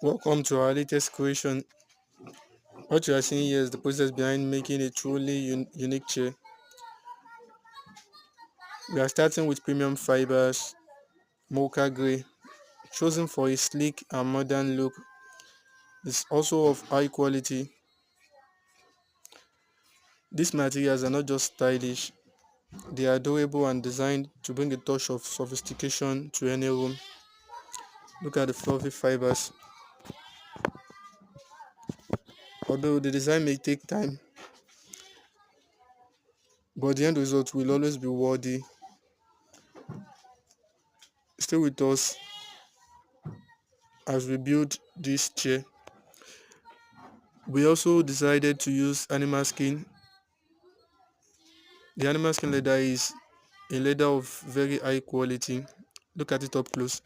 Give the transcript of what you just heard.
Welcome to our latest creation. What you are seeing here is the process behind making a truly unique chair. We are starting with premium fibers, mocha grey, chosen for a sleek and modern look. It's also of high quality. These materials are not just stylish, they are durable and designed to bring a touch of sophistication to any room. Look at the fluffy fibers. Although the design may take time, but the end result will always be worthy. Stay with us as we build this chair. We also decided to use animal skin. The animal skin leather is a leather of very high quality. Look at it up close.